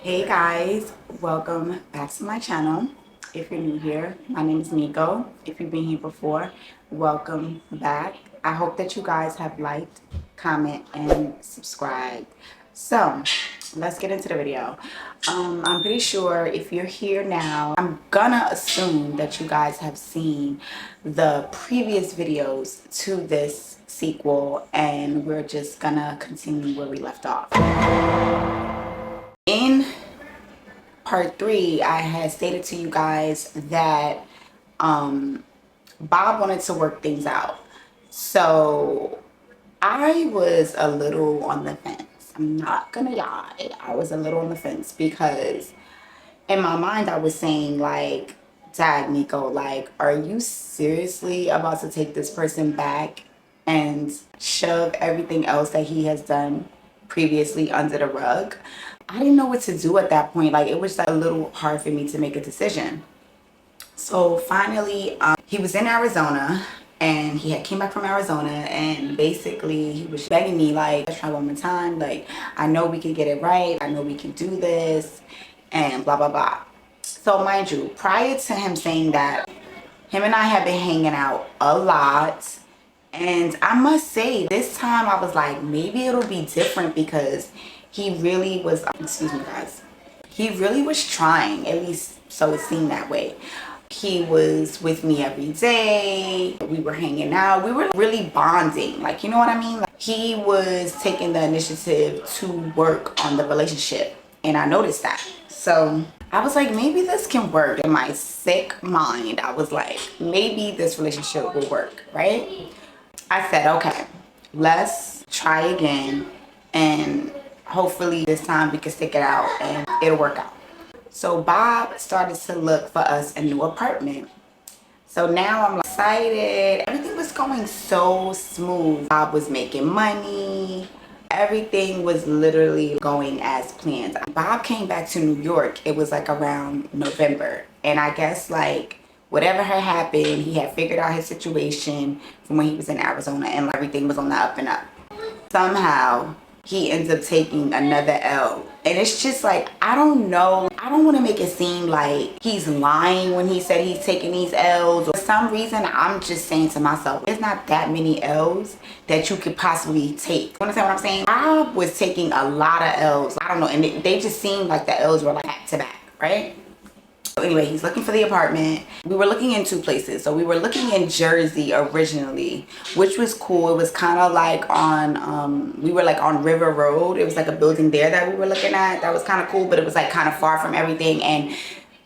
Hey guys, welcome back to my channel. If you're new here, my name is Miko. If you've been here before, welcome back. I hope that you guys have liked, comment, and subscribed. So let's get into the video. I'm pretty sure if you're here now, I'm gonna assume that you guys have seen the previous videos to this sequel, and we're just gonna continue where we left off. In part 3, I had stated to you guys that Bob wanted to work things out. So I was a little on the fence. I'm not gonna lie. I was a little on the fence because in my mind I was saying like, Dad, Miko, like, are you seriously about to take this person back and shove everything else that he has done previously under the rug? I didn't know what to do at that point. Like, it was like a little hard for me to make a decision. So finally, he was in Arizona, and he had came back from Arizona, and basically he was begging me like, let's try one more time. Like, I know we can get it right. I know we can do this, and blah, blah, blah. So mind you, prior to him saying that, him and I have been hanging out a lot. And I must say, this time I was like, maybe it'll be different because he really was, excuse me guys, he really was trying, at least so it seemed that way. He was with me every day. We were hanging out. We were really bonding. Like, you know what I mean? Like, he was taking the initiative to work on the relationship. And I noticed that. So I was like, maybe this can work. In my sick mind, I was like, maybe this relationship will work, right? I said, okay, let's try again. And hopefully this time we can stick it out and it'll work out. So Bob started to look for us a new apartment. So now I'm excited. Everything was going so smooth. Bob was making money. Everything was literally going as planned. Bob came back to New York. It was like around November. And I guess like whatever had happened, he had figured out his situation from when he was in Arizona, and everything was on the up and up. Somehow he ends up taking another L. And it's just like, I don't know. I don't want to make it seem like he's lying when he said he's taking these L's. For some reason, I'm just saying to myself, there's not that many L's that you could possibly take. You understand what I'm saying? I was taking a lot of L's. I don't know. And they just seemed like the L's were like back to back, right? So anyway, he's looking for the apartment. We were looking in 2 places. So we were looking in Jersey originally, which was cool. It was kind of like on, we were like on River Road. It was like a building there that we were looking at. That was kind of cool, but it was like kind of far from everything. And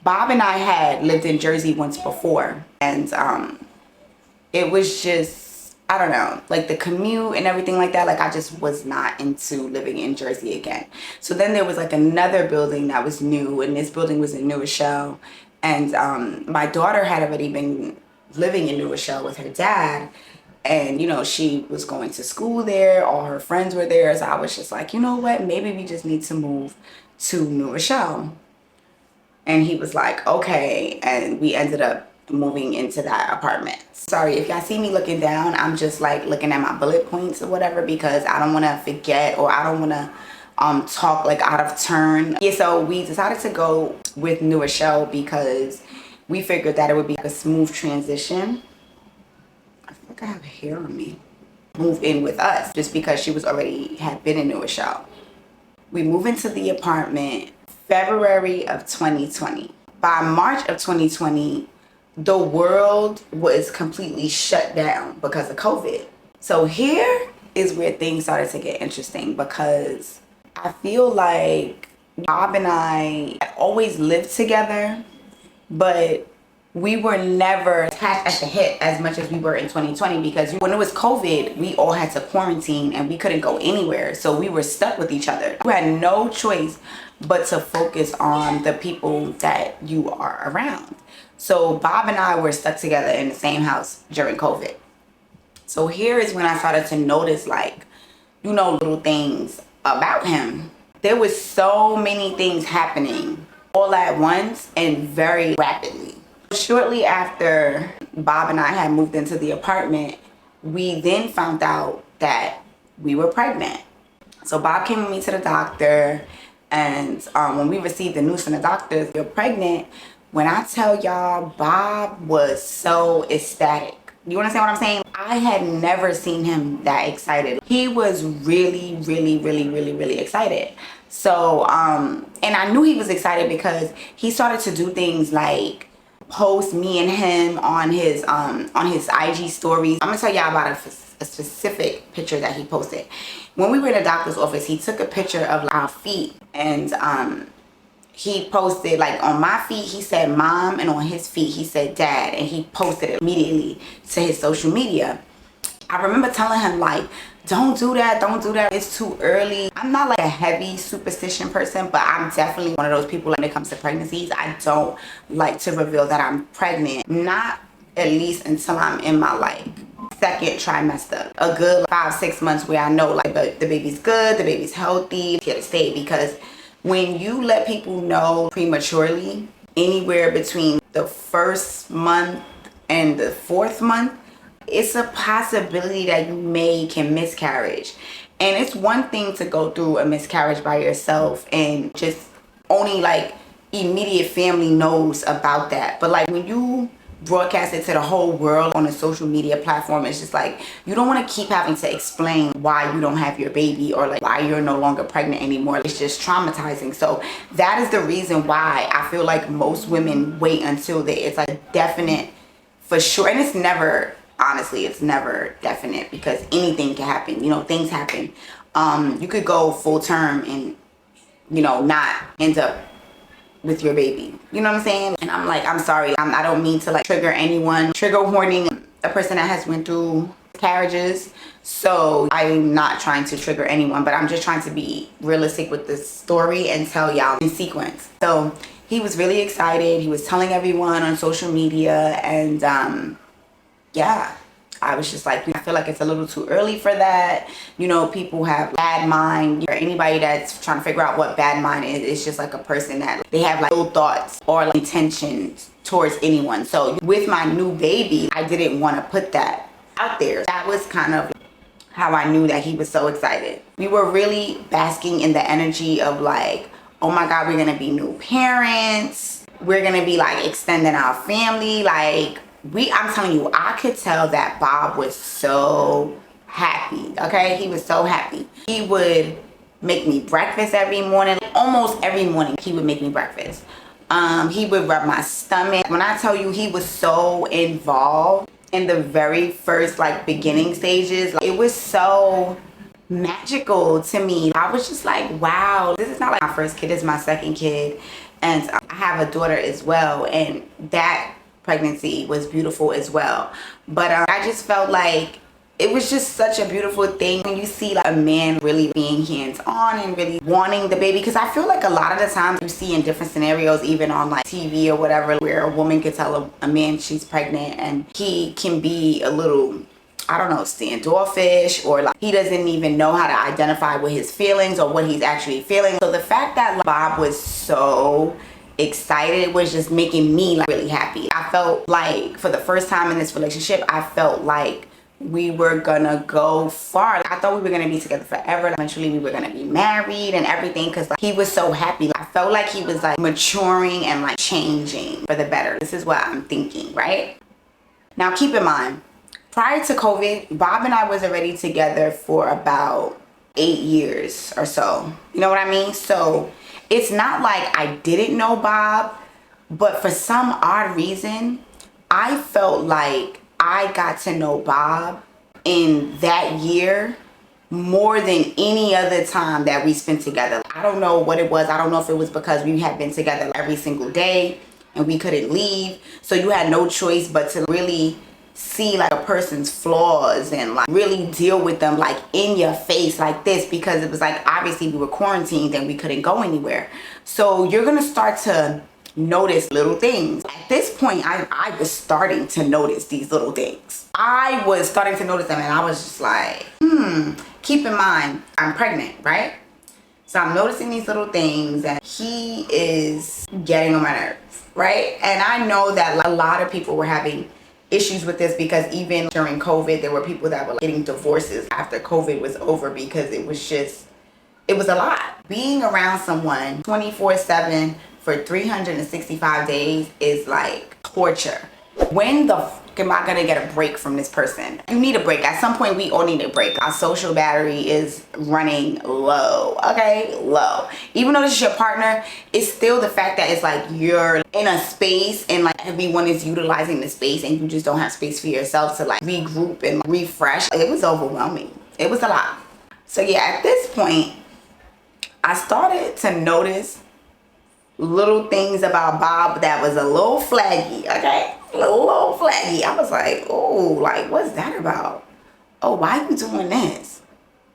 Bob and I had lived in Jersey once before. And it was just, I don't know, like the commute and everything like that. Like I just was not into living in Jersey again. So then there was like another building that was new, and this building was in New Rochelle. And my daughter had already been living in New Rochelle with her dad. And, you know, she was going to school there. All her friends were there. So I was just like, you know what? Maybe we just need to move to New Rochelle. And he was like, okay. And we ended up moving into that apartment. Sorry if y'all see me looking down, I'm just like looking at my bullet points or whatever, because I don't want to forget, or I don't want to talk like out of turn. Yeah, so we decided to go with New Rochelle because we figured that it would be a smooth transition. I feel like I have hair on me. Move in with us, just because she was already had been in New Rochelle. We moved into the apartment February of 2020. By March of 2020, the world was completely shut down because of COVID. So here is where things started to get interesting, because I feel like Bob and I always lived together, but we were never attached at the hip as much as we were in 2020, because when it was COVID, we all had to quarantine and we couldn't go anywhere. So we were stuck with each other. We had no choice but to focus on the people that you are around. So Bob and I were stuck together in the same house during COVID. So here is when I started to notice, like, you know, little things about him. There was so many things happening all at once and very rapidly. Shortly after Bob and I had moved into the apartment, we then found out that we were pregnant. So Bob came with me to the doctor, And when we received the news from the doctors, you're pregnant, when I tell y'all, Bob was so ecstatic. You understand what I'm saying? I had never seen him that excited. He was really, really, really, really, really excited. So, and I knew he was excited because he started to do things like post me and him on his IG stories. I'm gonna tell y'all about a specific picture that he posted. When we were in the doctor's office, he took a picture of our feet, and he posted, like, on my feet he said mom, and on his feet he said dad, and he posted it immediately to his social media. I remember telling him, like, don't do that, don't do that, it's too early. I'm not like a heavy superstition person, but I'm definitely one of those people when it comes to pregnancies. I don't like to reveal that I'm pregnant, not at least until I'm in my like second trimester, a good 5-6 months where I know like the baby's good, the baby's healthy, here to stay. Because when you let people know prematurely, anywhere between the 1st month and the 4th month, it's a possibility that you can miscarriage. And it's one thing to go through a miscarriage by yourself and just only like immediate family knows about that. But like when you broadcast it to the whole world on a social media platform, it's just like you don't want to keep having to explain why you don't have your baby or like why you're no longer pregnant anymore. It's just traumatizing. So that is the reason why I feel like most women wait until it's like definite for sure. And it's never, honestly, it's never definite because anything can happen. You know, things happen. You could go full term and, you know, not end up with your baby. You know what I'm saying? And I'm like, I'm sorry. I don't mean to like trigger anyone. Trigger warning, a person that has went through carriages. So I'm not trying to trigger anyone, but I'm just trying to be realistic with this story and tell y'all in sequence. So he was really excited. He was telling everyone on social media, and yeah, I was just like, I feel like it's a little too early for that. You know, people have bad mind, or anybody that's trying to figure out what bad mind is, it's just like a person that they have like ill thoughts or like intentions towards anyone. So with my new baby, I didn't want to put that out there. That was kind of how I knew that he was so excited. We were really basking in the energy of like, oh my God, we're gonna be new parents. We're gonna be like extending our family. Like, I'm telling you, I could tell that Bob was so happy, okay? He was so happy. He would make me breakfast every morning. Almost every morning, he would make me breakfast. He would rub my stomach. When I tell you he was so involved in the very first, like, beginning stages, like, it was so magical to me. I was just like, wow, this is not like my first kid, it's my second kid. And I have a daughter as well, and that pregnancy was beautiful as well. But I just felt like it was just such a beautiful thing when you see like a man really being hands-on and really wanting the baby. Because I feel like a lot of the times you see in different scenarios, even on like TV or whatever, where a woman could tell a man she's pregnant and he can be a little, I don't know, standoffish, or like he doesn't even know how to identify with his feelings or what he's actually feeling. So the fact that like, Bob was so excited was just making me like really happy. I felt like for the first time in this relationship, I felt like we were gonna go far. I thought we were gonna be together forever. Eventually we were gonna be married and everything, because like, he was so happy. I felt like he was like maturing and like changing for the better. This is what I'm thinking, right? Now keep in mind, prior to COVID, Bob and I was already together for about 8 years or so. You know what I mean? So it's not like I didn't know Bob, but for some odd reason, I felt like I got to know Bob in that year more than any other time that we spent together. I don't know what it was. I don't know if it was because we had been together every single day and we couldn't leave. So you had no choice but to really see like a person's flaws and like really deal with them like in your face like this, because it was like obviously we were quarantined and we couldn't go anywhere. So you're gonna start to notice little things. At this point, I was starting to notice these little things. I was starting to notice them, and I was just like, keep in mind, I'm pregnant, right? So I'm noticing these little things, and he is getting on my nerves, right? And I know that a lot of people were having issues with this, because even during COVID, there were people that were getting divorces after COVID was over, because it it was a lot. Being around someone 24/7 for 365 days is like torture. When the fuck am I gonna get a break from this person? You need a break. At some point, we all need a break. Our social battery is running low, okay? Low. Even though this is your partner, it's still the fact that it's like you're in a space and like everyone is utilizing the space and you just don't have space for yourself to like regroup and refresh. It was overwhelming. It was a lot. So yeah, at this point, I started to notice little things about Bob that was a little flaggy, okay? A little flaggy. I was like, oh, like, what's that about? Oh, why you doing this?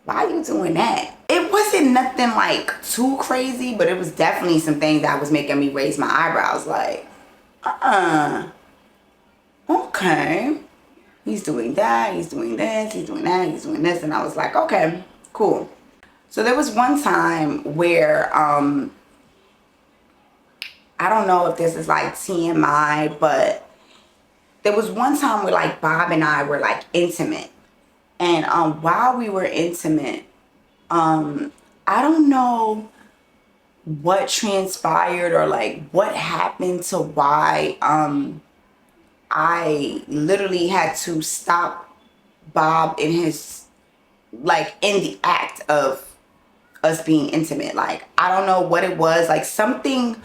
Why you doing that? It wasn't nothing like too crazy, but it was definitely some things that was making me raise my eyebrows like, okay. He's doing that, he's doing this, he's doing that, he's doing this. And I was like, okay, cool. So there was one time where, I don't know if this is like TMI, but there was one time where like Bob and I were like intimate. And while we were intimate, I don't know what transpired or like what happened to why I literally had to stop Bob in his, like in the act of us being intimate. Like, I don't know what it was, like something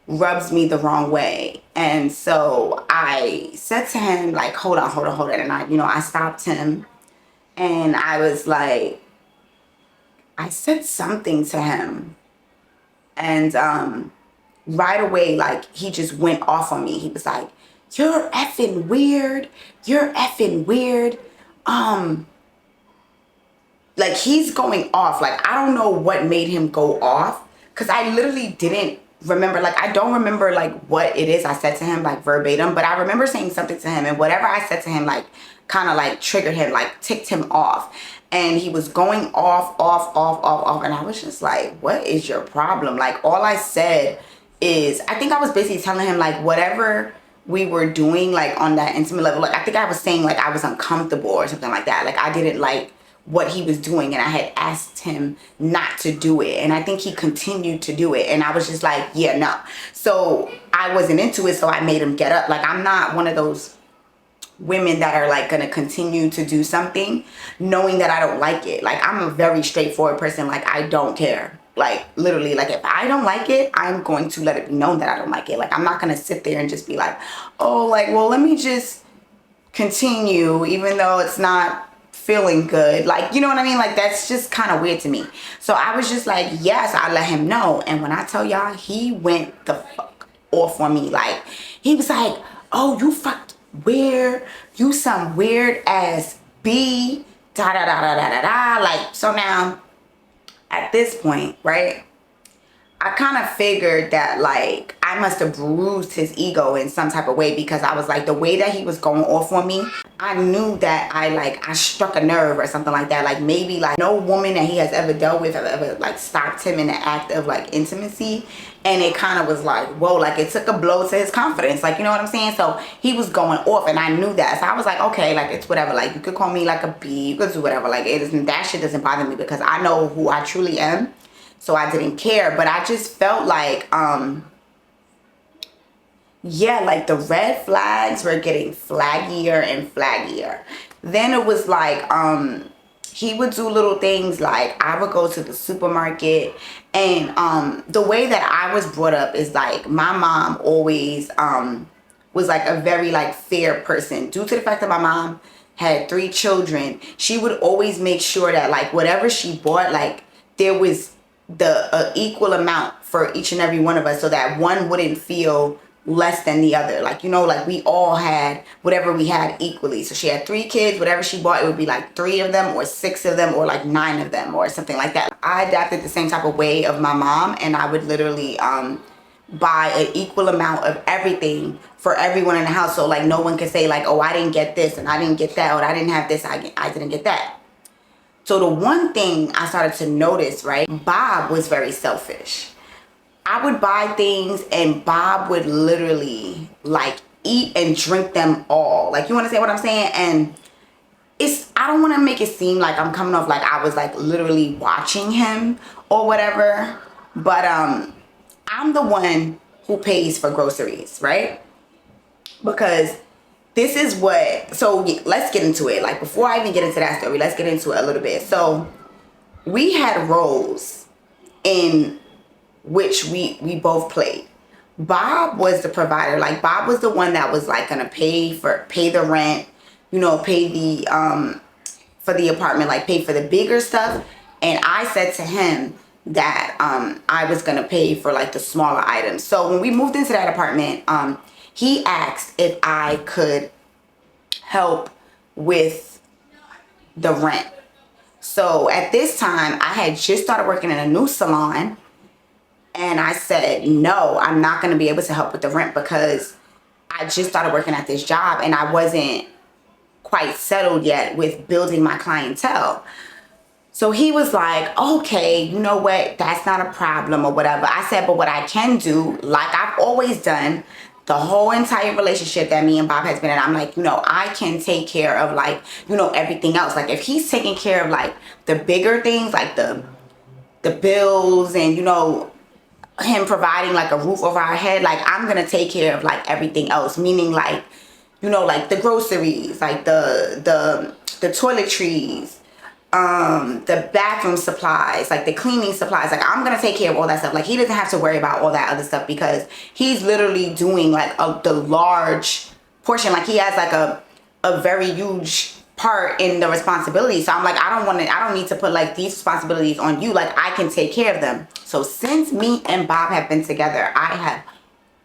rubs me the wrong way. And so I said to him like, hold on. And I stopped him and I was like, I said something to him and right away, like he just went off on me. He was like, you're effing weird. Like he's going off. Like, I don't know what made him go off because I literally didn't remember. Like, I don't remember like what it is I said to him like verbatim, but I remember saying something to him and whatever I said to him like kind of like triggered him, like ticked him off. And he was going off. And I was just like, what is your problem? Like, all I said is, I think I was basically telling him like whatever we were doing like on that intimate level. Like, I think I was saying like I was uncomfortable or something like that. Like, I didn't like what he was doing and I had asked him not to do it. And I think he continued to do it. And I was just like, yeah, no. So I wasn't into it. So I made him get up. Like, I'm not one of those women that are like gonna continue to do something knowing that I don't like it. Like, I'm a very straightforward person. Like, I don't care. Like, literally, like if I don't like it, I'm going to let it be known that I don't like it. Like, I'm not gonna sit there and just be like, oh, like, well, let me just continue even though it's not feeling good. Like, you know what I mean? Like, that's just kind of weird to me. So I was just like, yes, I let him know. And when I tell y'all, he went the fuck off on me. Like, he was like, oh, you fucked weird, you some weird ass B, da da da da da da da. Like, so now at this point, right, I kind of figured that like I must have bruised his ego in some type of way, because I was like, the way that he was going off on me, I knew that I struck a nerve or something like that. Like, maybe like no woman that he has ever dealt with have ever like stopped him in the act of like intimacy. And it kind of was like, whoa, like it took a blow to his confidence. Like, you know what I'm saying? So he was going off and I knew that. So I was like, okay, like it's whatever. Like, you could call me like a B, you could do whatever. Like, it isn't, that shit doesn't bother me because I know who I truly am. So I didn't care. But I just felt like, yeah, like the red flags were getting flaggier and flaggier. Then it was like, he would do little things like I would go to the supermarket, and the way that I was brought up is like my mom always was like a very like fair person. Due to the fact that my mom had 3 children, she would always make sure that like whatever she bought, like there was the equal amount for each and every one of us, so that one wouldn't feel less than the other. Like, you know, like we all had whatever we had equally. So she had 3 kids, whatever she bought, it would be like 3 of them or 6 of them or like 9 of them or something like that. I adapted the same type of way of my mom, and I would literally buy an equal amount of everything for everyone in the house. So like no one could say like, oh, I didn't get this and I didn't get that, or I didn't have this, I didn't get that. So the one thing I started to notice, right, Bob was very selfish. I would buy things and Bob would literally like eat and drink them all. Like, you understand what I'm saying? And I don't want to make it seem like I'm coming off like I was like literally watching him or whatever, but I'm the one who pays for groceries, right? Because this is what, so let's get into it. Like before I even get into that story, let's get into it a little bit. So we had roles in which we both played. Bob was the provider. Like Bob was the one that was like gonna pay the rent, you know, pay the for the apartment, like pay for the bigger stuff. And I said to him that I was gonna pay for like the smaller items. So when we moved into that apartment, he asked if I could help with the rent. So at this time, I had just started working in a new salon, and I said, no, I'm not going to be able to help with the rent because I just started working at this job and I wasn't quite settled yet with building my clientele. So he was like, okay, you know what? That's not a problem or whatever. I said, but what I can do, like I've always done, the whole entire relationship that me and Bob has been in, I'm like, you know, I can take care of like, you know, everything else. Like if he's taking care of like the bigger things, like the bills and, you know, him providing like a roof over our head, like I'm gonna take care of like everything else, meaning like, you know, like the groceries, like the toiletries, the bathroom supplies, like the cleaning supplies. Like I'm gonna take care of all that stuff. Like he doesn't have to worry about all that other stuff because he's literally doing like the large portion. Like he has like a very huge part in the responsibility. So I'm like, I don't need to put like these responsibilities on you. Like I can take care of them. So since me and Bob have been together, I have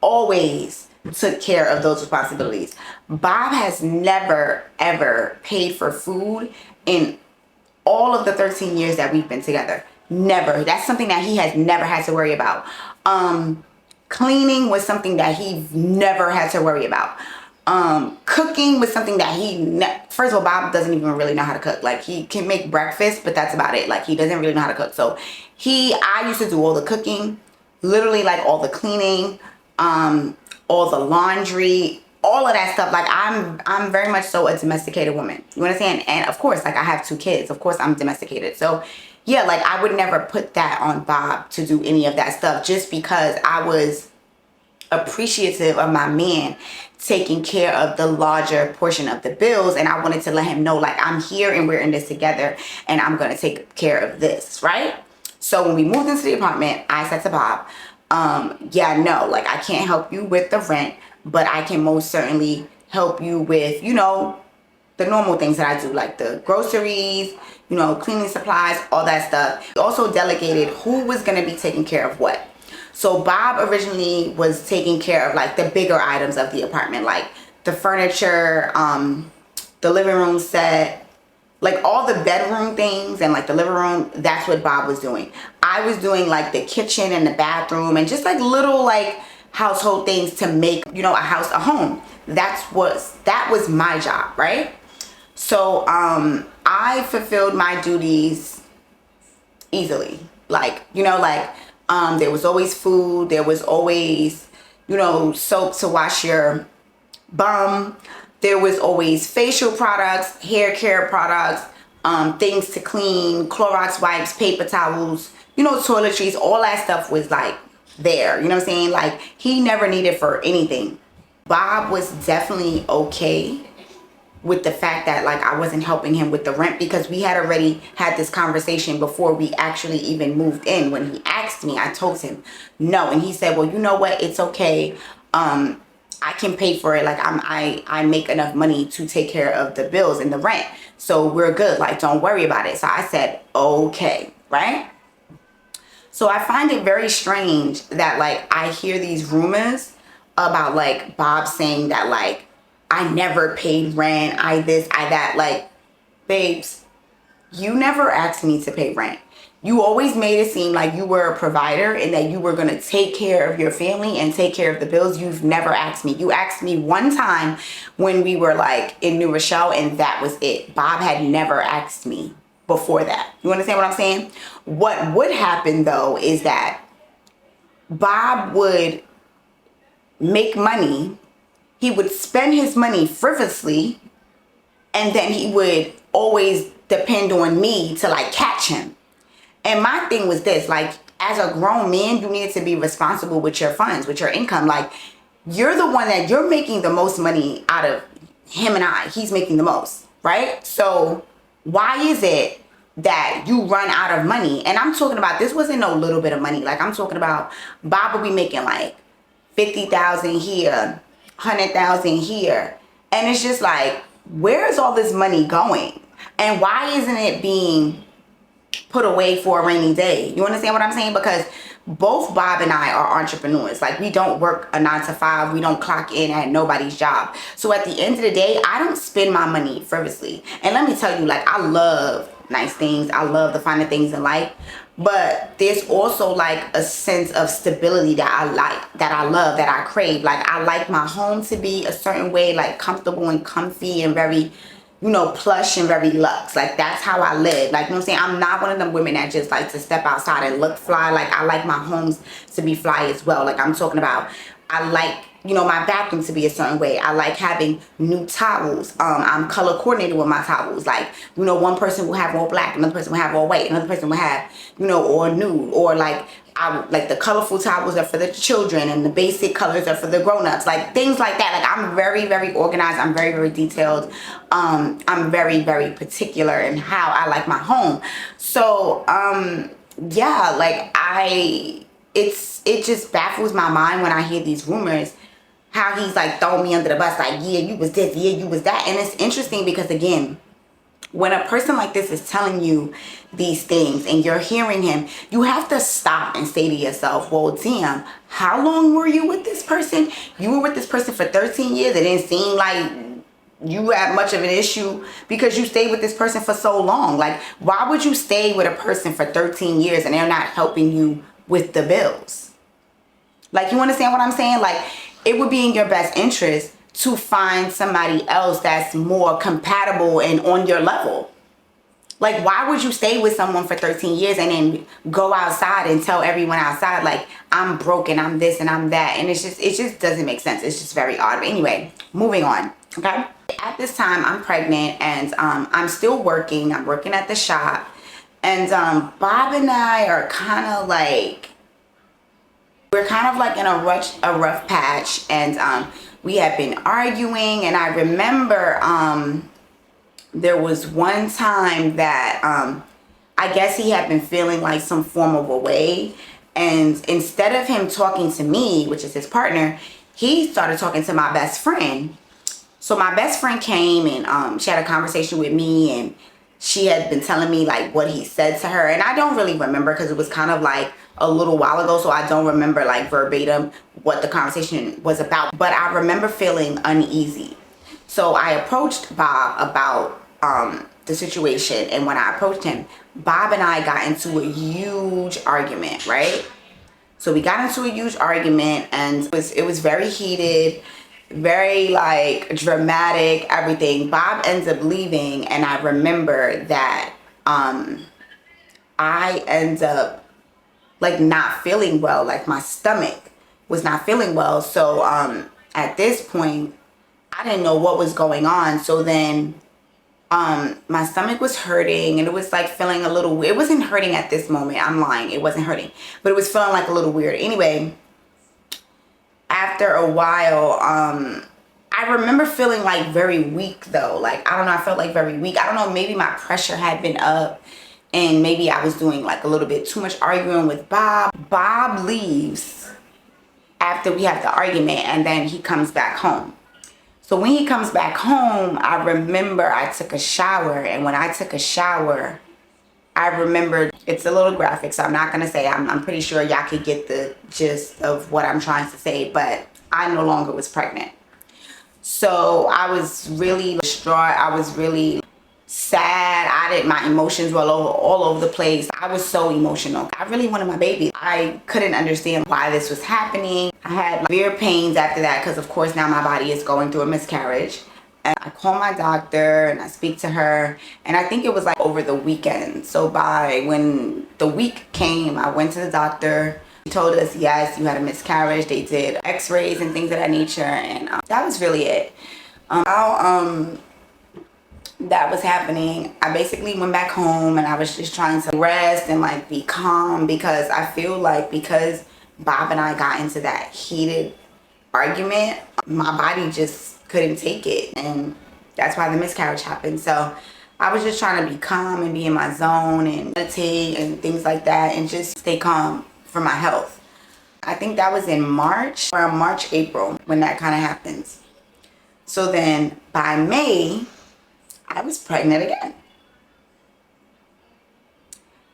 always took care of those responsibilities. Bob has never ever paid for food in all of the 13 years that we've been together. Never. That's something that he has never had to worry about. Cleaning was something that he never had to worry about. Cooking was something that first of all, Bob doesn't even really know how to cook. Like he can make breakfast, but that's about it. Like he doesn't really know how to cook. So I used to do all the cooking, literally like all the cleaning, all the laundry, all of that stuff. Like I'm very much so a domesticated woman. You understand? And of course, like I have 2 kids. Of course I'm domesticated. So yeah, like I would never put that on Bob to do any of that stuff just because I was appreciative of my man taking care of the larger portion of the bills, and I wanted to let him know like I'm here and we're in this together and I'm gonna take care of this, right? So when we moved into the apartment, I said to Bob, yeah, no, like I can't help you with the rent, but I can most certainly help you with, you know, the normal things that I do, like the groceries, you know, cleaning supplies, all that stuff. We also delegated who was gonna be taking care of what. So Bob originally was taking care of like the bigger items of the apartment, like the furniture, the living room set, like all the bedroom things and like the living room. That's what Bob was doing. I was doing like the kitchen and the bathroom and just like little like household things to make, you know, a house a home. That was my job, right? So I fulfilled my duties easily. Like, you know, like there was always food, there was always, you know, soap to wash your bum, there was always facial products, hair care products, things to clean, Clorox wipes, paper towels, you know, toiletries, all that stuff was like there, you know what I'm saying? Like he never needed for anything. Bob was definitely okay with the fact that like I wasn't helping him with the rent because we had already had this conversation before we actually even moved in. When he asked me, I told him no, and he said, well, you know what, it's okay, I can pay for it. Like I make enough money to take care of the bills and the rent, so we're good, like don't worry about it. So I said okay, right? So I find it very strange that like I hear these rumors about like Bob saying that like I never paid rent, I this, I that. Like, babes, you never asked me to pay rent. You always made it seem like you were a provider and that you were going to take care of your family and take care of the bills. You've never asked me. You asked me one time when we were like in New Rochelle, and that was it. Bob had never asked me before that. You understand what I'm saying? What would happen though is that Bob would make money, he would spend his money frivolously, and then he would always depend on me to like catch him. And my thing was this, like, as a grown man, you needed to be responsible with your funds, with your income. Like, you're the one that you're making the most money out of him and I. He's making the most, right? So why is it that you run out of money? And I'm talking about, this wasn't no little bit of money. Like, I'm talking about Bob will be making like 50,000 here, 100,000 here. And it's just like, where's all this money going? And why isn't it being put away for a rainy day? You understand what I'm saying? Because both Bob and I are entrepreneurs. Like, we don't work a 9 to 5. We don't clock in at nobody's job. So at the end of the day, I don't spend my money frivolously. And let me tell you, like, I love nice things. I love the finer things in life. But there's also like a sense of stability that I like, that I love, that I crave. Like, I like my home to be a certain way, like comfortable and comfy and very, you know, plush and very luxe. Like, that's how I live. Like, you know what I'm saying? I'm not one of them women that just like to step outside and look fly. Like, I like my homes to be fly as well. Like, I'm talking about, I like, you know, my bathroom to be a certain way. I like having new towels. I'm color coordinated with my towels. Like, you know, one person will have all black, another person will have all white, another person will have, you know, or nude, or like, I like the colorful towels are for the children and the basic colors are for the grown-ups, like things like that. Like, I'm very, very organized. I'm very, very detailed. I'm very, very particular in how I like my home. So, yeah, like it just baffles my mind when I hear these rumors, how he's like throwing me under the bus, like, yeah, you was this, yeah, you was that. And it's interesting because, again, when a person like this is telling you these things and you're hearing him, you have to stop and say to yourself, well, damn, how long were you with this person? You were with this person for 13 years. It didn't seem like you had much of an issue because you stayed with this person for so long. Like, why would you stay with a person for 13 years and they're not helping you with the bills? Like, you understand what I'm saying? Like, it would be in your best interest to find somebody else that's more compatible and on your level. Like, why would you stay with someone for 13 years and then go outside and tell everyone outside, like, I'm broken, I'm this and I'm that? And it just doesn't make sense. It's just very odd. But anyway, moving on, okay? At this time, I'm pregnant and I'm still working. I'm working at the shop. And Bob and I are kind of like, we're kind of like in a rough patch. And we have been arguing. And I remember there was one time that I guess he had been feeling like some form of a way. And instead of him talking to me, which is his partner, he started talking to my best friend. So my best friend came and she had a conversation with me, and she had been telling me like what he said to her. And I don't really remember because it was kind of like a little while ago. So I don't remember like verbatim what the conversation was about. But I remember feeling uneasy. So I approached Bob about the situation. And when I approached him, Bob and I got into a huge argument, right? So we got into a huge argument, and it was very heated, very like dramatic, everything. Bob ends up leaving, and I remember that I end up like not feeling well, like my stomach was not feeling well. So at this point, I didn't know what was going on. So then my stomach was hurting, and it was like feeling a little weird. It wasn't hurting at this moment, I'm lying, it wasn't hurting, but it was feeling like a little weird. Anyway, after a while, I remember feeling like very weak though. Like, I don't know, I felt like very weak. I don't know, maybe my pressure had been up and maybe I was doing like a little bit too much arguing with Bob. Bob leaves after we have the argument, and then he comes back home. So when he comes back home, I remember I took a shower, and when I took a shower, I remember, it's a little graphic, so I'm not going to say, I'm pretty sure y'all could get the gist of what I'm trying to say, but I no longer was pregnant. So I was really distraught. I was really sad. My emotions were all over the place. I was so emotional. I really wanted my baby. I couldn't understand why this was happening. I had severe pains after that because, of course, now my body is going through a miscarriage. And I call my doctor and I speak to her, and I think it was like over the weekend. So when the week came, I went to the doctor. He told us, yes, you had a miscarriage. They did x-rays and things of that nature, and that was really it. that was happening, I basically went back home and I was just trying to rest and like be calm, because I feel like because Bob and I got into that heated argument, my body just couldn't take it, and that's why the miscarriage happened. So I was just trying to be calm and be in my zone and meditate and things like that and just stay calm for my health. I think that was in March, around March, April, when that kind of happens. So then by May, I was pregnant again.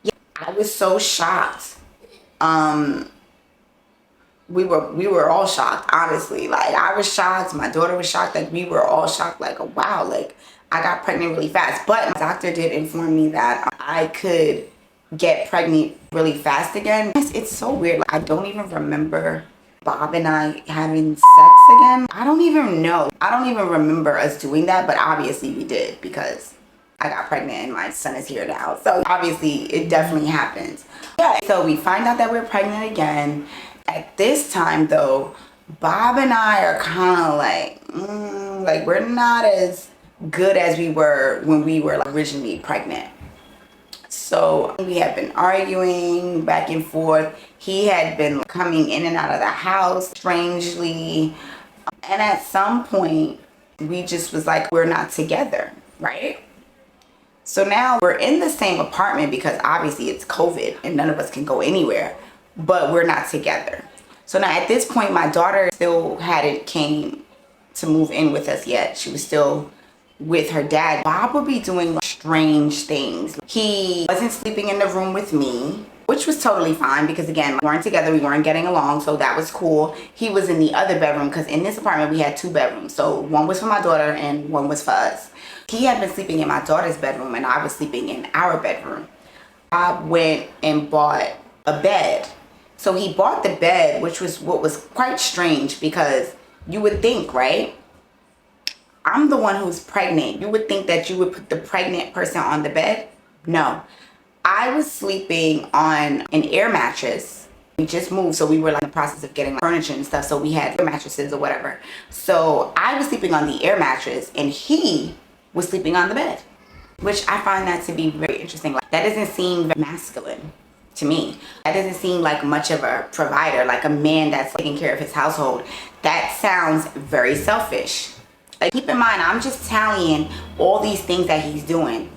Yeah, I was so shocked. We were all shocked, honestly. Like, I was shocked, my daughter was shocked, like we were all shocked, like, oh, wow, like I got pregnant really fast. But my doctor did inform me that I could get pregnant really fast again. It's so weird. Like, I don't even remember Bob and I having sex again. I don't even know. I don't even remember us doing that, but obviously we did, because I got pregnant and my son is here now. So obviously it definitely happens. Yeah, so we find out that we're pregnant again. At this time though, Bob and I are kind of like we're not as good as we were when we were originally pregnant. So we had been arguing back and forth. He had been coming in and out of the house strangely. And at some point, we just was like, we're not together, right? So now we're in the same apartment because obviously it's COVID and none of us can go anywhere, but we're not together. So now at this point, my daughter still hadn't came to move in with us yet. She was still with her dad. Bob would be doing strange things. He wasn't sleeping in the room with me, which was totally fine because again, we weren't together, we weren't getting along, so that was cool. He was in the other bedroom because in this apartment we had 2 bedrooms. So one was for my daughter and one was for us. He had been sleeping in my daughter's bedroom and I was sleeping in our bedroom. Bob went and bought a bed. So he bought the bed, which was what was quite strange because you would think, right? I'm the one who's pregnant. You would think that you would put the pregnant person on the bed. No. I was sleeping on an air mattress. We just moved, so we were like in the process of getting furniture and stuff, so we had air mattresses or whatever. So I was sleeping on the air mattress and he was sleeping on the bed, which I find that to be very interesting. Like, that doesn't seem very masculine to me. That doesn't seem like much of a provider, like a man that's taking care of his household. That sounds very selfish. Like, keep in mind, I'm just tallying all these things that he's doing.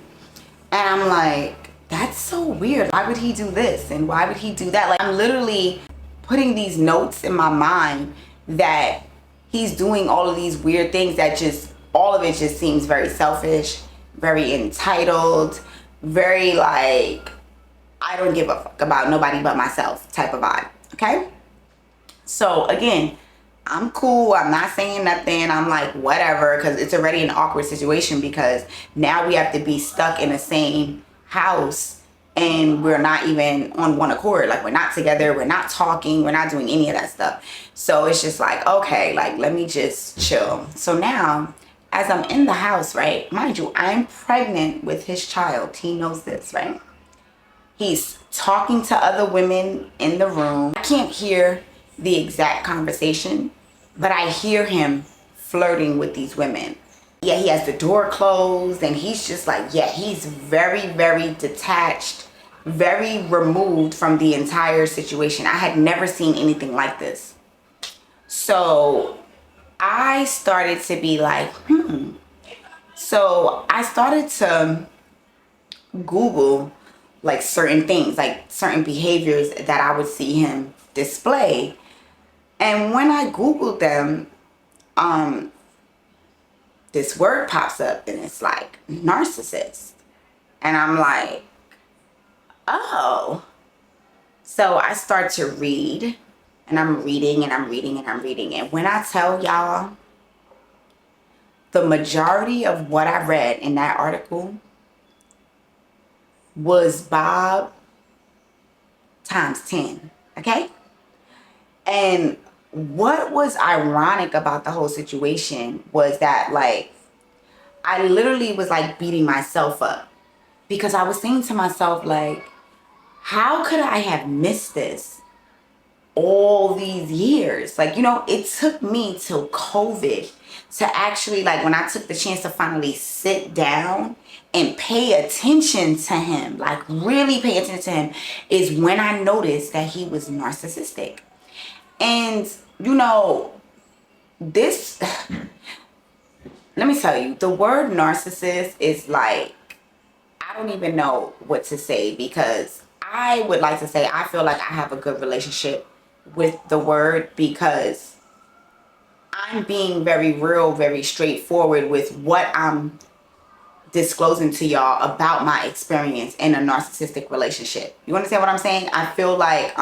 And I'm like, that's so weird. Why would he do this? And why would he do that? Like, I'm literally putting these notes in my mind that he's doing all of these weird things that just, all of it just seems very selfish, very entitled, very like, I don't give a fuck about nobody but myself type of vibe, okay? So again, I'm cool, I'm not saying nothing, I'm like whatever, because it's already an awkward situation because now we have to be stuck in the same house and we're not even on one accord. Like, we're not together, we're not talking, we're not doing any of that stuff. So it's just like, okay, like, let me just chill. So now, as I'm in the house, right, mind you, I'm pregnant with his child. He knows this, right? He's talking to other women in the room. I can't hear the exact conversation, but I hear him flirting with these women. Yeah, he has the door closed and he's just like, yeah, he's very, very detached, very removed from the entire situation. I had never seen anything like this. So I started to be like, So I started to Google like certain things, like certain behaviors that I would see him display. And when I Googled them, this word pops up and it's like narcissist. And I'm like, oh. So I start to read and I'm reading and I'm reading and I'm reading. And when I tell y'all, the majority of what I read in that article was Bob times 10, okay? And what was ironic about the whole situation was that, like, I literally was like beating myself up because I was saying to myself, like, how could I have missed this? all these years. Like, you know, it took me till COVID to actually, like, when I took the chance to finally sit down and pay attention to him, like really pay attention to him, is when I noticed that he was narcissistic. And, you know, this, let me tell you, the word narcissist is like, I don't even know what to say, because I would like to say I feel like I have a good relationship with the word, because I'm being very real, very straightforward with what I'm disclosing to y'all about my experience in a narcissistic relationship. You understand what I'm saying? I feel like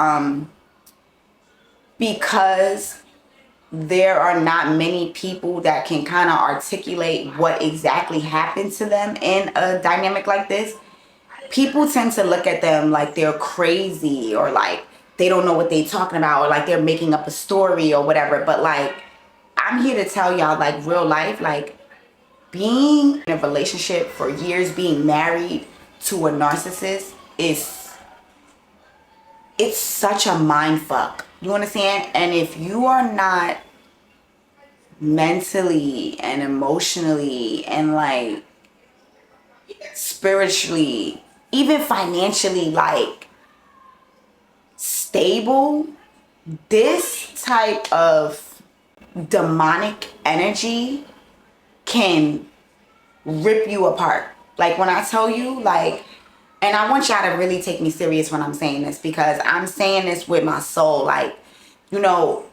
because there are not many people that can kind of articulate what exactly happened to them in a dynamic like this, people tend to look at them like they're crazy, or like they don't know what they're talking about, or like they're making up a story or whatever. But like, I'm here to tell y'all, like, real life, like, being in a relationship for years, being married to a narcissist it's such a mind fuck. You understand? And if you are not mentally and emotionally and like spiritually, even financially, like stable, this type of demonic energy can rip you apart. Like, when I tell you, like, and I want y'all to really take me serious when I'm saying this, because I'm saying this with my soul. Like, you know,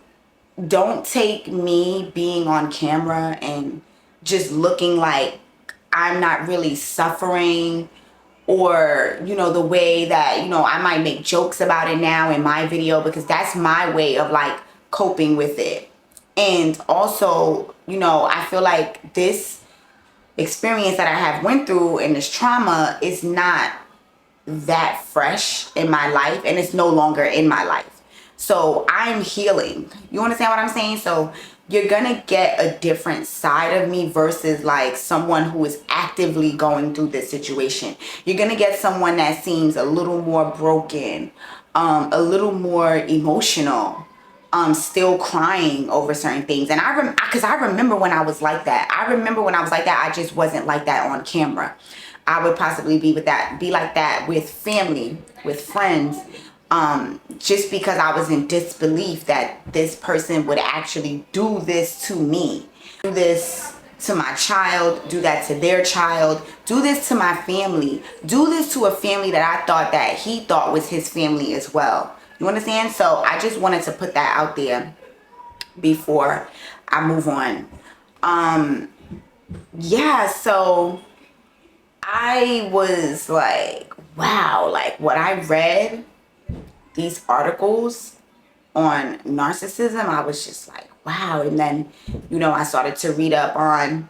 don't take me being on camera and just looking like I'm not really suffering, or, you know, the way that, you know, I might make jokes about it now in my video, because that's my way of like coping with it. And also, you know, I feel like this experience that I have went through and this trauma is not that fresh in my life, and it's no longer in my life. So I'm healing. You understand what I'm saying? So you're gonna get a different side of me versus like someone who is actively going through this situation. You're gonna get someone that seems a little more broken, a little more emotional, still crying over certain things. And because I remember when I was like that. I just wasn't like that on camera. I would possibly be like that with family, with friends, just because I was in disbelief that this person would actually do this to me, do this to my child, do that to their child, do this to my family, do this to a family that I thought that he thought was his family as well. You understand? So I just wanted to put that out there before I move on. Yeah, so I was like, wow, like what I read, these articles on narcissism, I was just like, wow. And then, you know, I started to read up on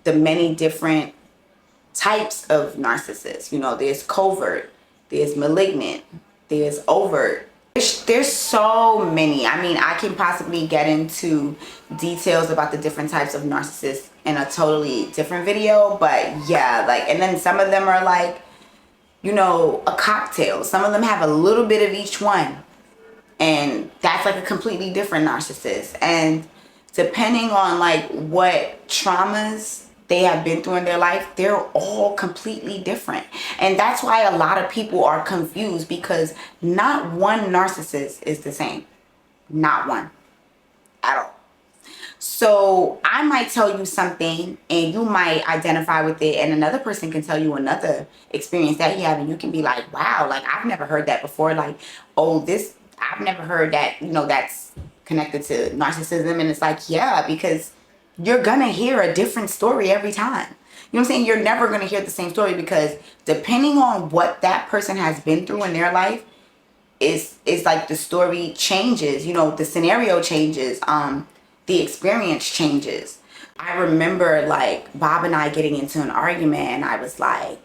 the many different types of narcissists. You know, there's covert, there's malignant, there's overt. There's so many. I mean, I can possibly get into details about the different types of narcissists in a totally different video, but yeah, like, and then some of them are like, you know, a cocktail. Some of them have a little bit of each one, and that's like a completely different narcissist. And depending on like what traumas they have been through in their life, they're all completely different. And that's why a lot of people are confused, because not one narcissist is the same. Not one at all. So I might tell you something and you might identify with it, and another person can tell you another experience that he had, and you can be like, wow, like I've never heard that before. Like, oh, this, I've never heard that, you know, that's connected to narcissism. And it's like, yeah, because you're gonna hear a different story every time. You know what I'm saying? You're never gonna hear the same story, because depending on what that person has been through in their life, it's like the story changes, you know, the scenario changes, the experience changes. I remember like Bob and I getting into an argument, and I was like,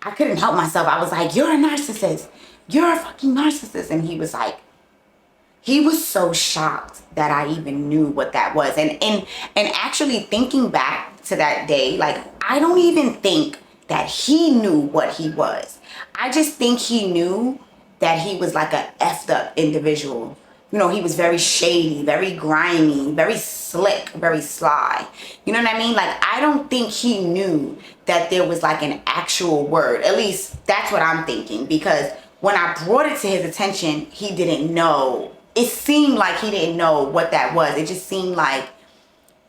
I couldn't help myself. I was like, you're a narcissist. You're a fucking narcissist. And he was like, he was so shocked that I even knew what that was. And actually thinking back to that day, like, I don't even think that he knew what he was. I just think he knew that he was like a effed up individual. You know, he was very shady, very grimy, very slick, very sly. You know what I mean? Like, I don't think he knew that there was like an actual word. At least that's what I'm thinking, because when I brought it to his attention, he didn't know. It seemed like he didn't know what that was. It just seemed like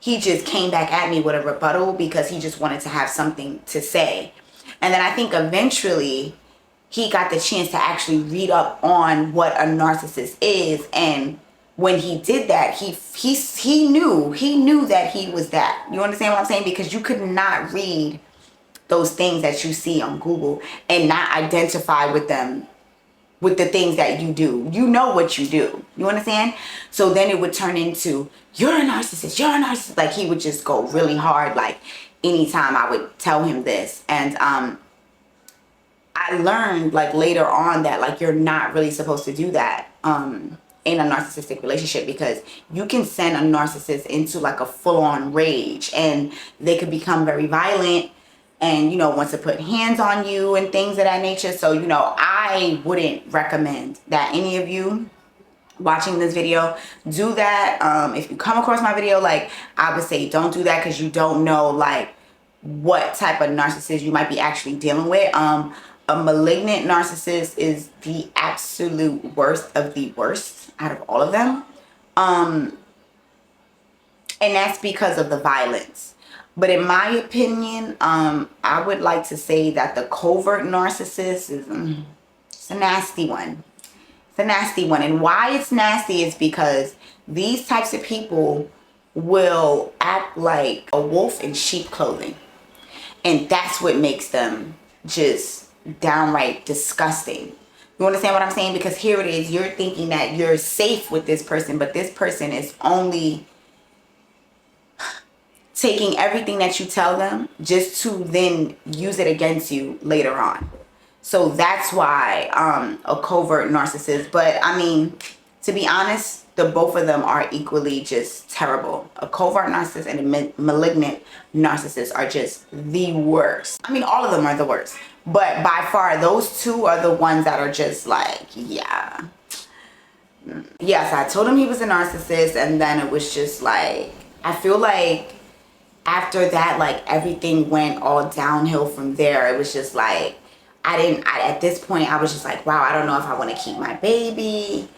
he just came back at me with a rebuttal because he just wanted to have something to say. And then I think eventually he got the chance to actually read up on what a narcissist is. And when he did that, he knew that he was that. You understand what I'm saying? Because you could not read those things that you see on Google and not identify with them, with the things that you do. You know what you do. You understand? So then it would turn into, you're a narcissist, you're a narcissist. Like, he would just go really hard, like, anytime I would tell him this. And I learned, like, later on that, like, you're not really supposed to do that in a narcissistic relationship, because you can send a narcissist into like a full-on rage, and they could become very violent and, you know, want to put hands on you and things of that nature. So, you know, I wouldn't recommend that any of you watching this video do that. If you come across my video, like, I would say don't do that, because you don't know, like, what type of narcissist you might be actually dealing with. A malignant narcissist is the absolute worst of the worst out of all of them. And that's because of the violence. But in my opinion, I would like to say that the covert narcissist is it's a nasty one. It's a nasty one. And why it's nasty is because these types of people will act like a wolf in sheep clothing. And that's what makes them just downright disgusting. You understand what I'm saying? Because here it is, you're thinking that you're safe with this person, but this person is only taking everything that you tell them just to then use it against you later on. So that's why a covert narcissist. But I mean, to be honest, the both of them are equally just terrible. A covert narcissist and a malignant narcissist are just the worst. I mean, all of them are the worst, but by far those two are the ones that are just like, yeah. Yes, I told him he was a narcissist, and then it was just like, I feel like after that, like, everything went all downhill from there. It was just like, at this point, I was just like, wow, I don't know if I want to keep my baby.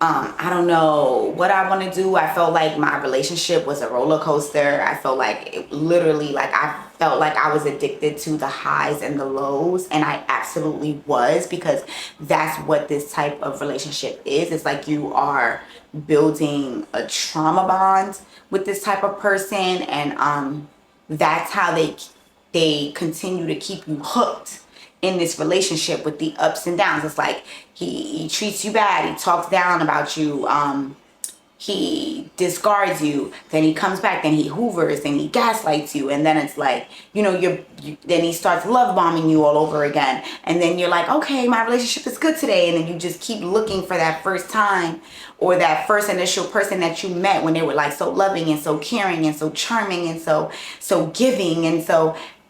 I don't know what I want to do. I felt like my relationship was a roller coaster. I felt like it literally, like, I felt like I was addicted to the highs and the lows, and I absolutely was, because that's what this type of relationship is. It's like you are building a trauma bond with this type of person, and that's how they continue to keep you hooked in this relationship with the ups and downs. It's like he treats you bad, he talks down about you, he discards you, then he comes back, then he hoovers, then he gaslights you, and then it's like, you know, then he starts love bombing you all over again, and then you're like, okay, my relationship is good today, and then you just keep looking for that first time, or that first initial person that you met when they were like so loving and so caring and so charming and so giving,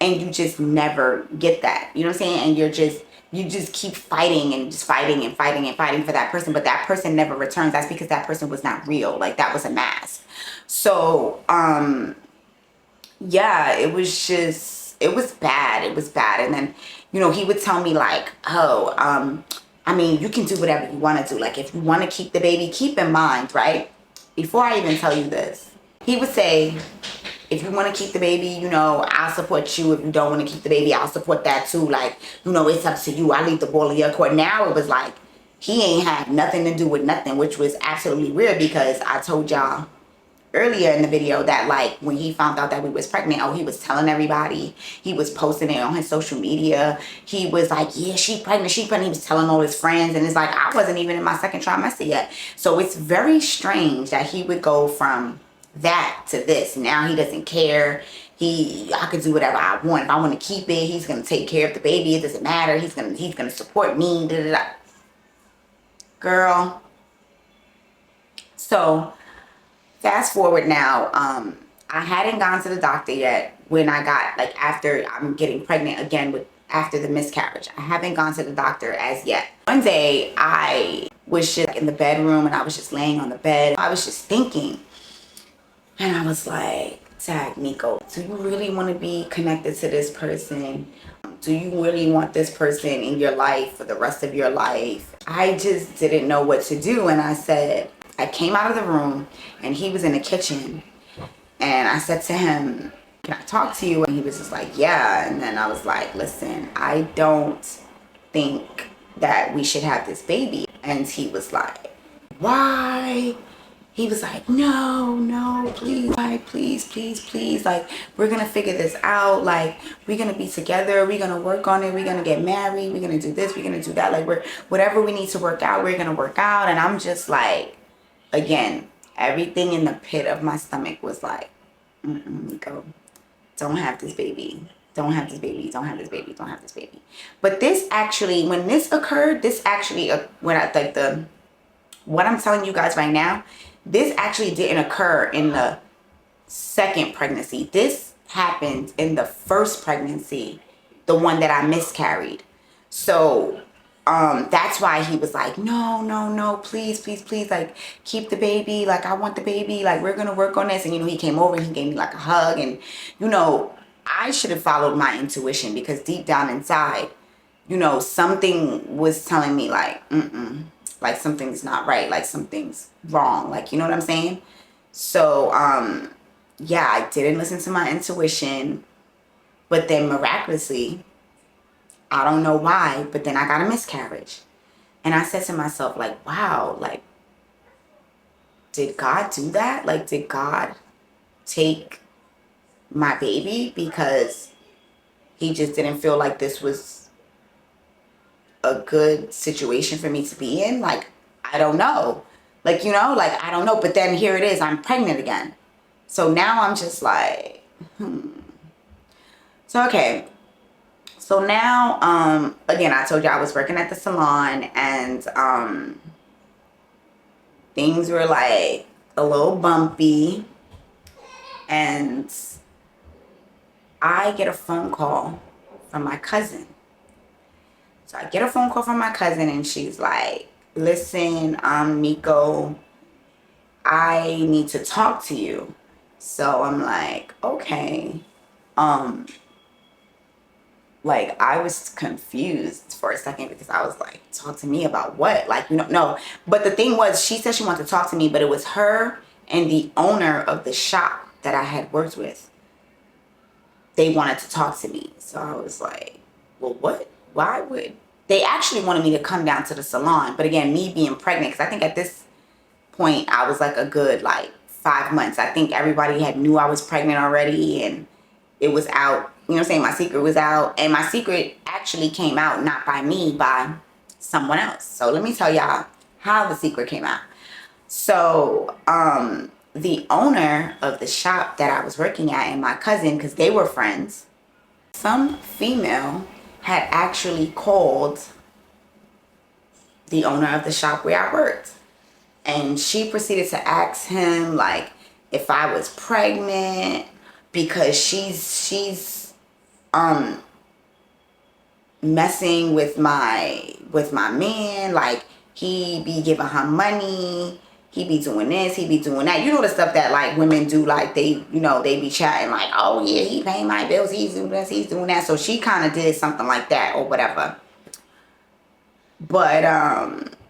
and you just never get that. You know what I'm saying? And you just keep fighting and just fighting and fighting and fighting for that person, but that person never returns. That's because that person was not real. Like, that was a mask. So yeah, it was bad. It was bad. And then, you know, he would tell me like, oh, I mean, you can do whatever you want to do. Like, if you want to keep the baby, keep in mind, right? Before I even tell you this, he would say, if you want to keep the baby, you know, I'll support you. If you don't want to keep the baby, I'll support that too. Like, you know, it's up to you. I leave the ball in your court. Now it was like, he ain't had nothing to do with nothing, which was absolutely weird, because I told y'all earlier in the video that, like, when he found out that we was pregnant, oh, he was telling everybody. He was posting it on his social media. He was like, yeah, she pregnant, she pregnant. He was telling all his friends, and it's like, I wasn't even in my second trimester yet. So it's very strange that he would go from that to this. Now he doesn't care. I could do whatever I want. If I want to keep it, he's gonna take care of the baby. It doesn't matter. He's gonna support me. Da, da, da. Girl. So fast forward now. I hadn't gone to the doctor yet when I got, like, after I'm getting pregnant again with after the miscarriage. I haven't gone to the doctor as yet. One day I was just in the bedroom and I was just laying on the bed. I was just thinking, and I was like, Tag, Miko, do you really want to be connected to this person? Do you really want this person in your life for the rest of your life? I just didn't know what to do. And I said, I came out of the room and he was in the kitchen. And I said to him, can I talk to you? And he was just like, yeah. And then I was like, listen, I don't think that we should have this baby. And he was like, why? He was like, no, please, like, please. Like, we're going to figure this out. Like, we're going to be together. We're going to work on it. We're going to get married. We're going to do this. We're going to do that. Like, whatever we need to work out, we're going to work out. And I'm just like, again, everything in the pit of my stomach was like, Miko, don't have this baby. Don't have this baby. Don't have this baby. Don't have this baby. But this actually, when this occurred, this actually, when I like what I'm telling you guys right now, this actually didn't occur in the second pregnancy. This happened in the first pregnancy, the one that I miscarried. So that's why he was like, no, please, like, keep the baby. Like, I want the baby. Like, we're gonna work on this. And he came over and he gave me like a hug. And I should have followed my intuition, because deep down inside, something was telling me like, like, something's not right, like something's wrong, like, you know what I'm saying? So yeah, I didn't listen to my intuition, but then miraculously, I don't know why, but then I got a miscarriage. And I said to myself, like, wow, like, did God do that? Like, did God take my baby because he just didn't feel like this was a good situation for me to be in? Like, I don't know. Like, like, I don't know. But then here it is, I'm pregnant again. So now I'm just like, So, okay. So now, again, I told you I was working at the salon, and things were like a little bumpy, and I get a phone call from my cousin. So I get a phone call from my cousin, and she's like, listen, Miko, I need to talk to you. So I'm like, okay. Like, I was confused for a second, because I was like, talk to me about what? Like, no. But the thing was, she said she wanted to talk to me, but it was her and the owner of the shop that I had worked with. They wanted to talk to me. So I was like, well, what? Why would they actually wanted me to come down to the salon? But again, me being pregnant, because I think at this point I was like a good 5 months. I think everybody had knew I was pregnant already, and it was out. You know what I'm saying? My secret was out, and my secret actually came out not by me, by someone else. So let me tell y'all how the secret came out. So the owner of the shop that I was working at and my cousin, because they were friends, some female had actually called the owner of the shop where I worked. And she proceeded to ask him, like, if I was pregnant, because she's messing with my man. Like, he be giving her money, he be doing this, he be doing that. You know, the stuff that like women do, like they be chatting like, oh yeah, he paying my bills, he's doing this, he's doing that. So she kind of did something like that or whatever. But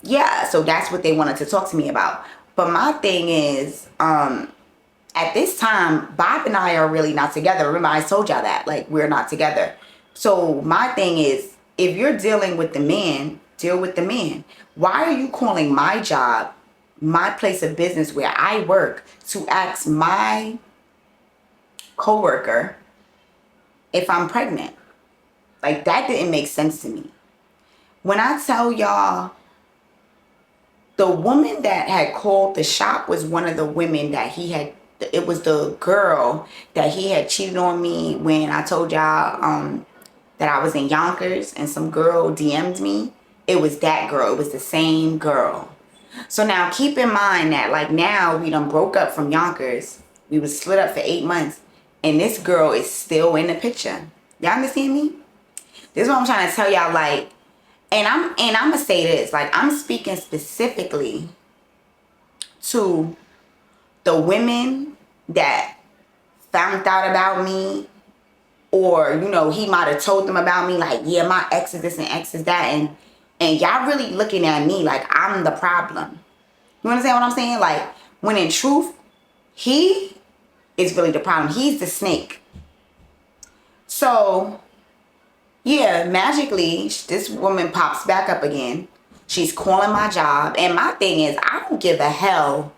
yeah, so that's what they wanted to talk to me about. But my thing is, at this time, Bob and I are really not together. Remember, I told y'all that, like, we're not together. So my thing is, if you're dealing with the man, deal with the man. Why are you calling my job, my place of business where I work, to ask my coworker if I'm pregnant? Like, that didn't make sense to me. When I tell y'all, the woman that had called the shop was one of the women that he had, it was the girl that he had cheated on me when I told y'all that I was in Yonkers and some girl DM'd me. It was that girl. It was the same girl. So now keep in mind that, like, now we done broke up from Yonkers. We was split up for 8 months, and this girl is still in the picture. Y'all understand me? This is what I'm trying to tell y'all, like, and I'm gonna say this, like, I'm speaking specifically to the women that found out about me, or, you know, he might have told them about me, like, yeah, my ex is this and ex is that, and y'all really looking at me like I'm the problem. You understand what I'm saying? Like, when in truth, he is really the problem. He's the snake. So, yeah, magically, this woman pops back up again. She's calling my job. And my thing is, I don't give a hell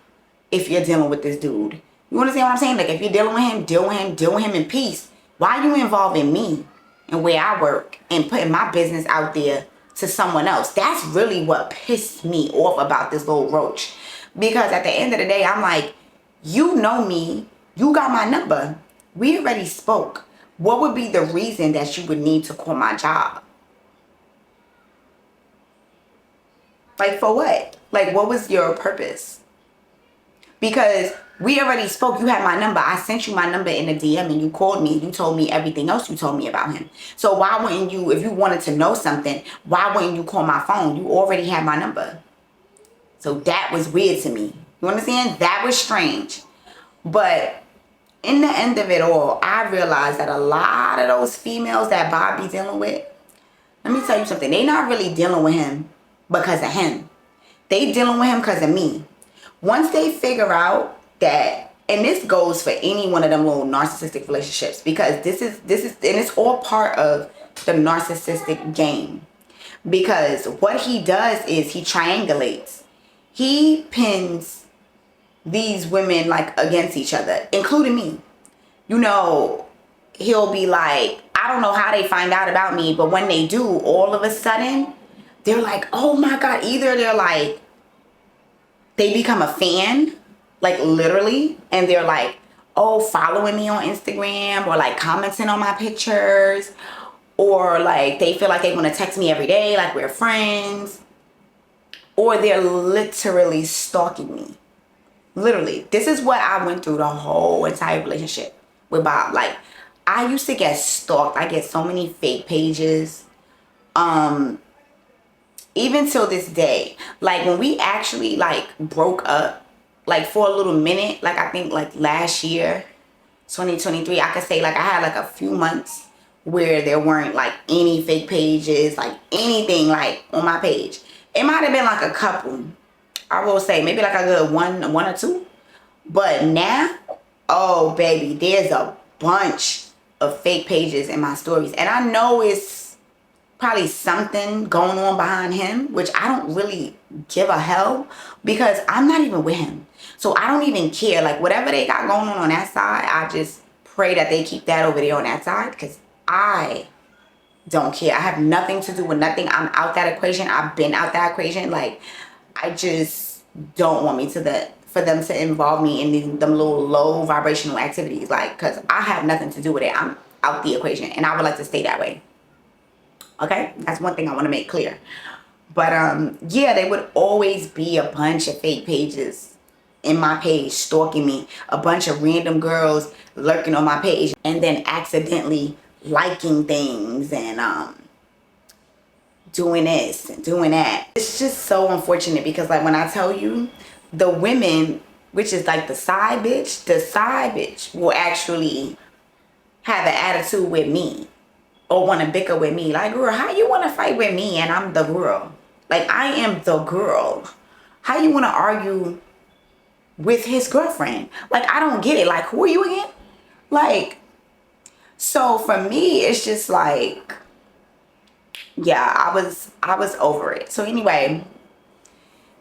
if you're dealing with this dude. You understand what I'm saying? Like, if you're dealing with him, deal with him in peace. Why are you involving me and where I work and putting my business out there to someone else? That's really what pissed me off about this little roach. Because at the end of the day, I'm like, you know me. You got my number. We already spoke. What would be the reason that you would need to call my job? Like, for what? Like, what was your purpose? Because we already spoke. You had my number. I sent you my number in a DM and you called me. You told me everything else you told me about him. So why wouldn't you, if you wanted to know something, why wouldn't you call my phone? You already had my number. So that was weird to me. You understand? That was strange. But in the end of it all, I realized that a lot of those females that Bob be dealing with, let me tell you something. They not really dealing with him because of him. They dealing with him because of me. Once they figure out that, and this goes for any one of them little narcissistic relationships, because this is, and it's all part of the narcissistic game. Because what he does is he triangulates. He pins these women like against each other, including me. You know, he'll be like, I don't know how they find out about me, but when they do, all of a sudden, they're like, oh my God. Either they're like, they become a fan, like literally, and they're like, oh, following me on Instagram, or like commenting on my pictures, or like they feel like they want to text me every day, like we're friends, or they're literally stalking me. Literally, this is what I went through the whole entire relationship with Bob. Like, I used to get stalked. I get so many fake pages. Even till this day. Like, when we actually, like, broke up, like, for a little minute, like, I think, like, last year, 2023, I could say, like, I had, like, a few months where there weren't, like, any fake pages, like, anything, like, on my page. It might have been, like, a couple. I will say maybe like a good one or two. But now, oh baby, there's a bunch of fake pages in my stories. And I know it's probably something going on behind him, which I don't really give a hell, because I'm not even with him. So I don't even care. Like, whatever they got going on that side, I just pray that they keep that over there on that side, because I don't care. I have nothing to do with nothing. I'm out that equation. I've been out that equation. Like, I just don't want me for them to involve me in them little low vibrational activities, like, because I have nothing to do with it. I'm out the equation, and I would like to stay that way. Okay, that's one thing I want to make clear. But yeah, there would always be a bunch of fake pages in my page stalking me, a bunch of random girls lurking on my page, and then accidentally liking things and doing this and doing that. It's just so unfortunate, because like, when I tell you, the women, which is like the side bitch will actually have an attitude with me or want to bicker with me. Like, girl, how you want to fight with me and I'm the girl? Like, I am the girl. How you want to argue with his girlfriend? Like, I don't get it. Like, who are you again? Like, so for me, it's just like, yeah, I was over it. So anyway,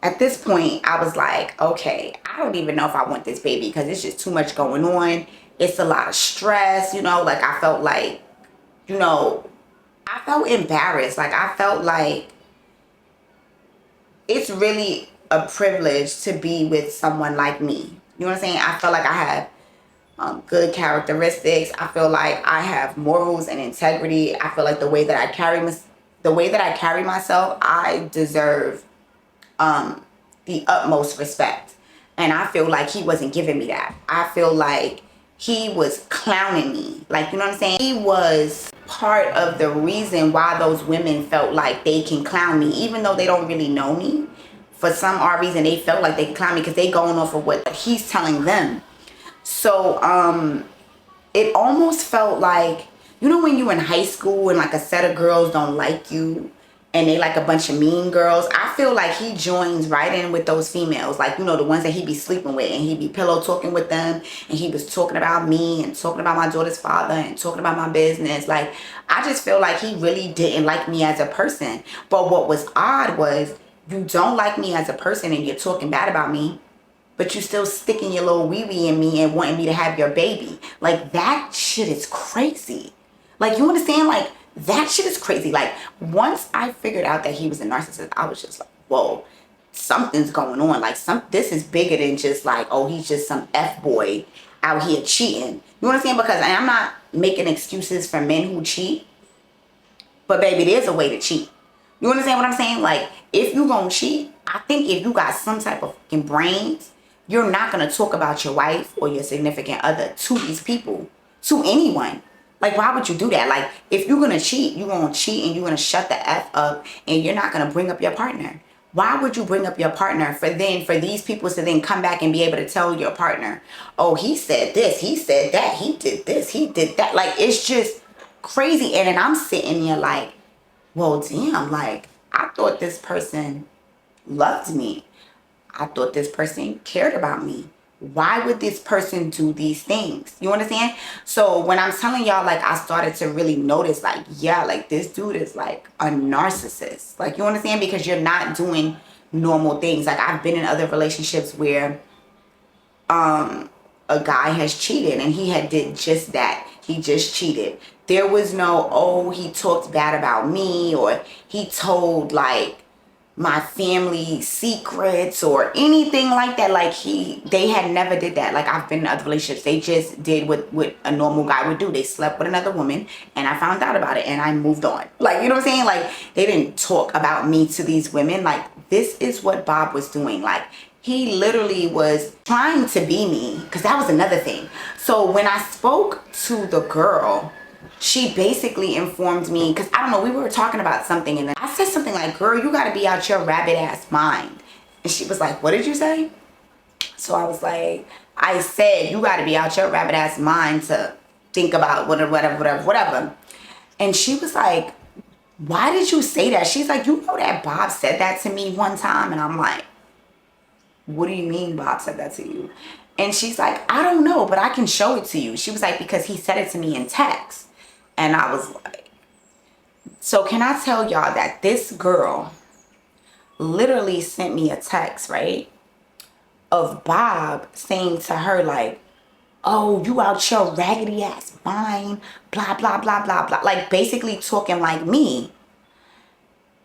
at this point, I was like, okay, I don't even know if I want this baby, because it's just too much going on. It's a lot of stress, you know. Like, I felt like, you know, I felt embarrassed. Like, I felt like it's really a privilege to be with someone like me. You know what I'm saying? I felt like I have good characteristics. I feel like I have morals and integrity. I feel like the way that I carry myself, I deserve the utmost respect. And I feel like he wasn't giving me that. I feel like he was clowning me. Like, you know what I'm saying? He was part of the reason why those women felt like they can clown me, even though they don't really know me. For some odd reason, they felt like they can clown me because they going off of what he's telling them. So, it almost felt like, you know, when you in high school and like a set of girls don't like you and they like a bunch of mean girls. I feel like he joins right in with those females, like, you know, the ones that he be sleeping with, and he be pillow talking with them, and he was talking about me and talking about my daughter's father and talking about my business. Like, I just feel like he really didn't like me as a person. But what was odd was, you don't like me as a person and you're talking bad about me, but you still sticking your little wee-wee in me and wanting me to have your baby. Like, that shit is crazy. Like, you understand? Like, that shit is crazy. Like, once I figured out that he was a narcissist, I was just like, whoa, something's going on. Like, this is bigger than just like, oh, he's just some F-boy out here cheating. You understand? Because I'm not making excuses for men who cheat, but baby, there's a way to cheat. You understand what I'm saying? Like, if you gonna cheat, I think if you got some type of fucking brains, you're not gonna talk about your wife or your significant other to these people, to anyone. Like, why would you do that? Like, if you're gonna cheat, you're gonna cheat and you're gonna shut the F up, and you're not gonna bring up your partner. Why would you bring up your partner for these people to then come back and be able to tell your partner, oh, he said this, he said that, he did this, he did that. Like, it's just crazy. And then I'm sitting there like, well, damn, like, I thought this person loved me. I thought this person cared about me. Why would this person do these things? You understand? So when I'm telling y'all, like, I started to really notice, like, yeah, like, this dude is like a narcissist. Like, you understand? Because you're not doing normal things. Like, I've been in other relationships where a guy has cheated and he had did just that. He just cheated. There was no, oh, he talked bad about me, or he told like my family secrets or anything like that. Like, they had never did that. Like, I've been in other relationships, they just did what a normal guy would do. They slept with another woman and I found out about it and I moved on. Like, you know what I'm saying? Like, they didn't talk about me to these women. Like, this is what Bob was doing. Like, he literally was trying to be me, because that was another thing. So when I spoke to the girl, she basically informed me, because I don't know, we were talking about something, and I said something like, girl, you got to be out your rabbit ass mind. And she was like, what did you say? So I was like, I said, you got to be out your rabbit ass mind to think about whatever. And she was like, why did you say that? She's like, you know that Bob said that to me one time? And I'm like, what do you mean Bob said that to you? And she's like, I don't know, but I can show it to you. She was like, because he said it to me in text. And I was like, so can I tell y'all that this girl literally sent me a text, right, of Bob saying to her, like, oh, you out your raggedy ass mind, blah, blah, blah, blah, blah. Like, basically talking like me.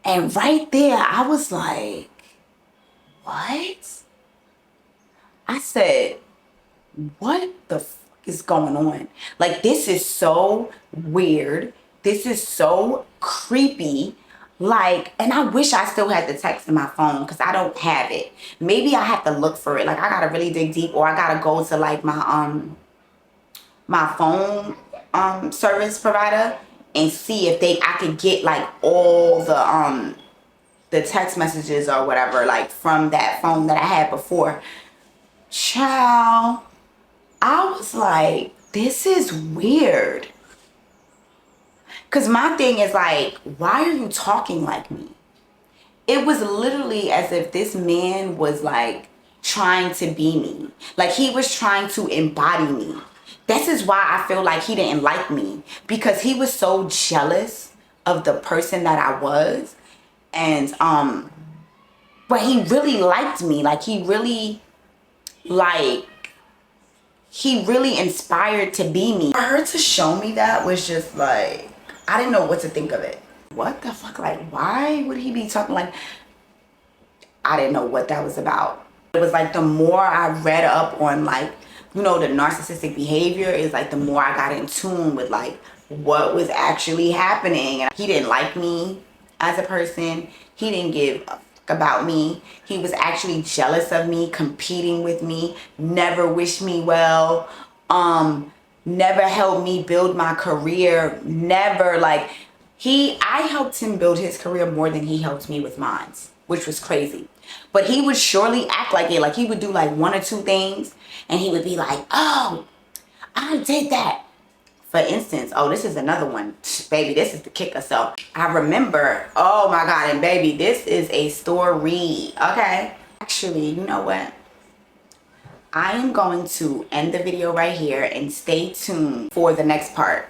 And right there, I was like, what? I said, what the fuck is going on? Like, this is so weird. This is so creepy. Like, and I wish I still had the text in my phone, because I don't have it. Maybe I have to look for it. Like, I gotta really dig deep, or I gotta go to like my phone service provider and see if I could get like all the text messages or whatever, like, from that phone that I had before. Child, I was like, this is weird. Because my thing is like, why are you talking like me? It was literally as if this man was like trying to be me. Like, he was trying to embody me. This is why I feel like he didn't like me, because he was so jealous of the person that I was. And but he really liked me. Like, he really inspired to be me. For her to show me that was just like, I didn't know what to think of it. What the fuck? Like, why would he be talking like, I didn't know what that was about. It was like, the more I read up on, like, you know, the narcissistic behavior, is like, the more I got in tune with like what was actually happening. And he didn't like me as a person. He didn't give a about me. He was actually jealous of me, competing with me, never wished me well, never helped me build my career, never. Like, I helped him build his career more than he helped me with mine, which was crazy. But he would surely act like it. Like, he would do like 1 or 2 things and he would be like, oh, I did that. For instance, oh, this is another one. Baby, this is the kicker. So I remember, oh my God, and baby, this is a story, okay? Actually, you know what? I am going to end the video right here and stay tuned for the next part.